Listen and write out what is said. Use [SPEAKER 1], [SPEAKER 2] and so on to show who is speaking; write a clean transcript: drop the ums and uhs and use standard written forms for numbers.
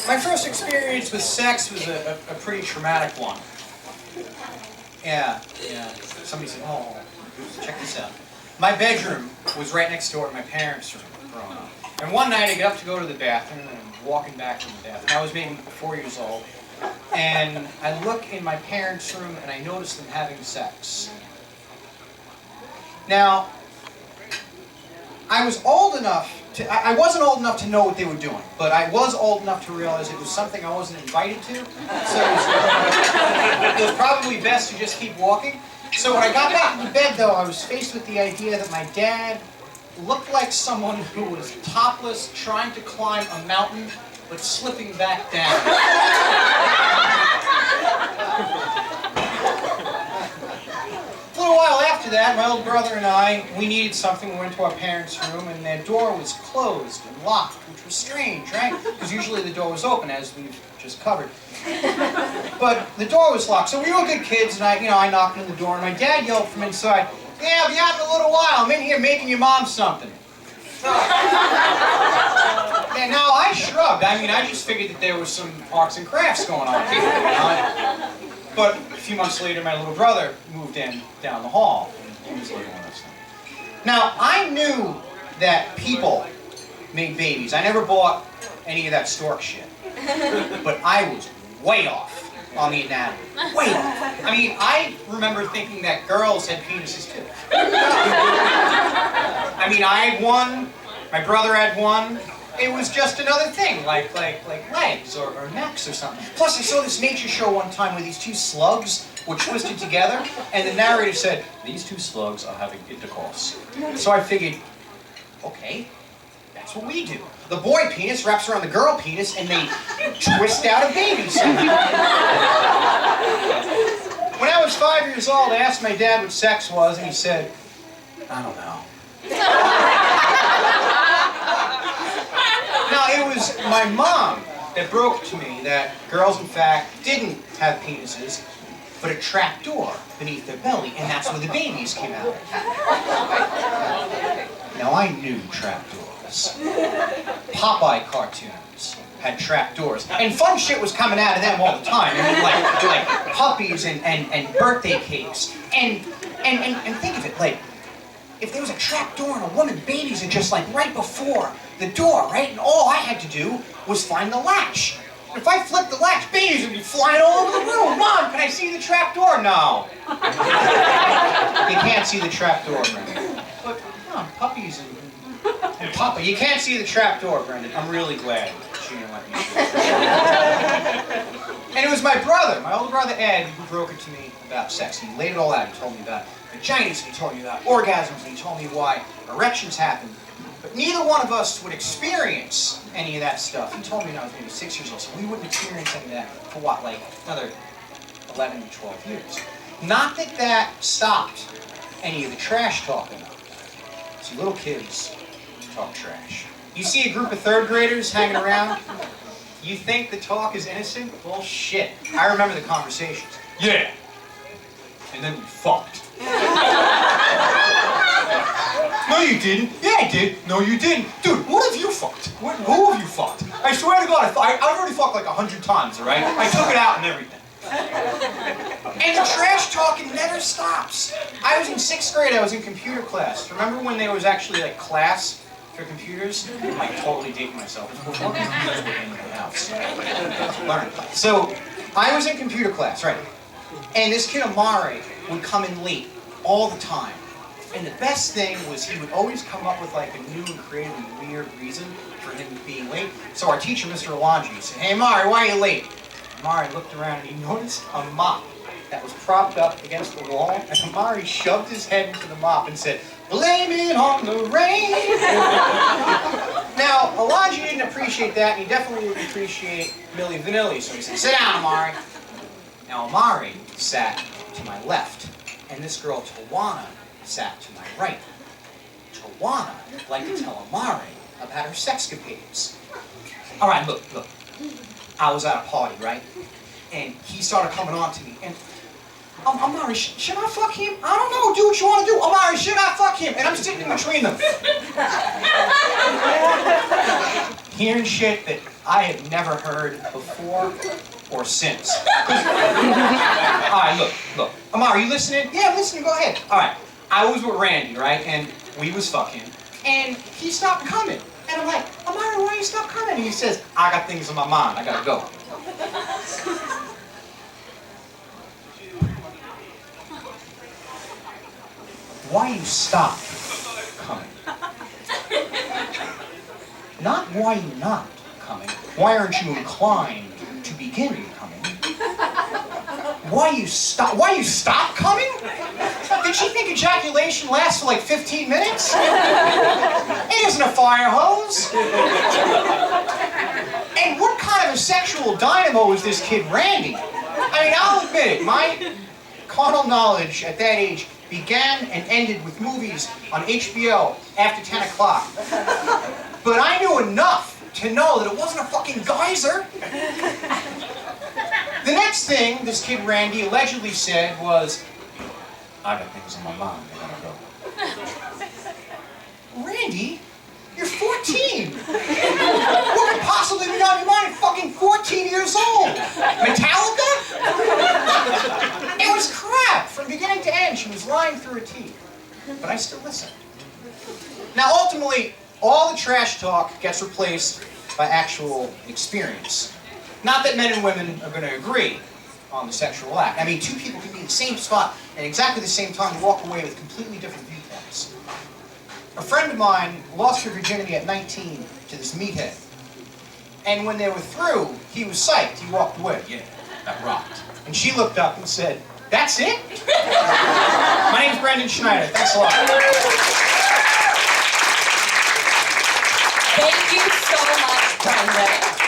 [SPEAKER 1] My first experience with sex was a pretty traumatic one. Yeah. Somebody said, oh, check this out. My bedroom was right next door to my parents' room growing up. And one night I get up to go to the bathroom, and I'm walking back from the bathroom. I was maybe 4 years old. And I look in my parents' room, and I notice them having sex. Now, I wasn't old enough to know what they were doing, but I was old enough to realize it was something I wasn't invited to. So it was probably best to just keep walking. So when I got back into bed, though, I was faced with the idea that my dad looked like someone who was topless, trying to climb a mountain, but slipping back down. A little while after that, my older brother and I, we needed something. We went to our parents' room, and their door was closed and locked, which was strange, right? Because usually the door was open, as we've just covered. But the door was locked, so we were good kids, and I knocked on the door, and my dad yelled from inside, "Yeah, I'll be out in a little while. I'm in here making your mom something." And now I shrugged. I just figured that there was some arts and crafts going on here. But a few months later, my little brother moved in down the hall, and he was living with us. Now, I knew that people made babies. I never bought any of that stork shit. But I was way off on the anatomy. Way off. I remember thinking that girls had penises too. I had one, my brother had one. It was just another thing, like legs or necks or something. Plus, I saw this nature show one time where these two slugs were twisted together, and the narrator said, "These two slugs are having intercourse." So I figured, okay, that's what we do. The boy penis wraps around the girl penis, and they twist out a baby somehow. When I was 5 years old, I asked my dad what sex was, and he said, "I don't know." Now, it was my mom that broke to me that girls, in fact, didn't have penises, but a trap door beneath their belly, and that's where the babies came out. Now, I knew trap doors. Popeye cartoons had trap doors, and fun shit was coming out of them all the time. Like puppies and birthday cakes, and think of it, like, if there was a trap door and a woman, babies are just right before the door, right? And all I had to do was find the latch. If I flipped the latch, babies would be flying all over the room. Mom, can I see the trap door? No. You can't see the trap door, Brendyn. But, puppies and Papa, you can't see the trap door, Brendyn. I'm really glad she didn't let me see it. And it was my brother, my older brother Ed, who broke it to me about sex. He laid it all out. He told me about vaginas, and he told me about orgasms, and he told me why erections happen. But neither one of us would experience any of that stuff. He told me when I was maybe 6 years old, so we wouldn't experience any of that for what, another 11 to 12 years. Not that that stopped any of the trash talking. See, little kids talk trash. You see a group of third graders hanging around, you think the talk is innocent? Bullshit. I remember the conversations. Yeah. And then we fucked. No, you didn't. Yeah, I did. No, you didn't. Dude, what have you fucked? Who have you fucked? I swear to God, I've already fucked 100 times, all right? I took it out and everything. And the trash talking never stops. I was in 6th grade. I was in computer class. Remember when there was actually class for computers? I'm totally dating myself. Before computers were in the house. Learn. So I was in computer class, right? And this kid Amari would come in late all the time. And the best thing was he would always come up with a new and creative and weird reason for him being late. So our teacher, Mr. Alonji, said, "Hey, Amari, why are you late?" Amari looked around and he noticed a mop that was propped up against the wall. And Amari shoved his head into the mop and said, "Blame it on the rain." Now, Alonji didn't appreciate that, and he definitely would appreciate Milli Vanilli. So he said, "Sit down, Amari." Now, Amari sat to my left, and this girl, Tawana, sat to my right. Tawana liked to tell Amari about her sexcapades. All right, look. I was at a party, right? And he started coming on to me, and Amari, should I fuck him? I don't know, do what you want to do. Amari, should I fuck him? And I'm sitting in between them. Hearing shit that I have never heard before or since. Alright, look. Amar, are you listening? Yeah, I'm listening, go ahead. Alright, I was with Randy, right? And we was fucking. And he stopped coming. And I'm like, Amara, why you stop coming? And he says, I got things on my mind, I gotta go. Why you stop coming? Not why you not coming. Why aren't you inclined to begin coming? Why you stop coming? Did she think ejaculation lasts for like 15 minutes? It isn't a fire hose. And what kind of a sexual dynamo is this kid Randy? I mean, I'll admit it, my carnal knowledge at that age began and ended with movies on HBO after 10 o'clock. But I knew enough to know that it wasn't a fucking geyser. The next thing this kid Randy allegedly said was, I got things on my mind, I gotta go. Randy, you're 14. What could possibly be on your mind at fucking 14 years old? Metallica? It was crap from beginning to end. She was lying through her teeth. But I still listened. Now ultimately, all the trash talk gets replaced by actual experience. Not that men and women are going to agree on the sexual act. I mean, two people can be in the same spot at exactly the same time and walk away with completely different viewpoints. A friend of mine lost her virginity at 19 to this meathead. And when they were through, he was psyched. He walked away. Yeah, that rocked. And she looked up and said, that's it? My name's Brendyn Schneider. Thanks a lot.
[SPEAKER 2] Thank you so much, Brendyn.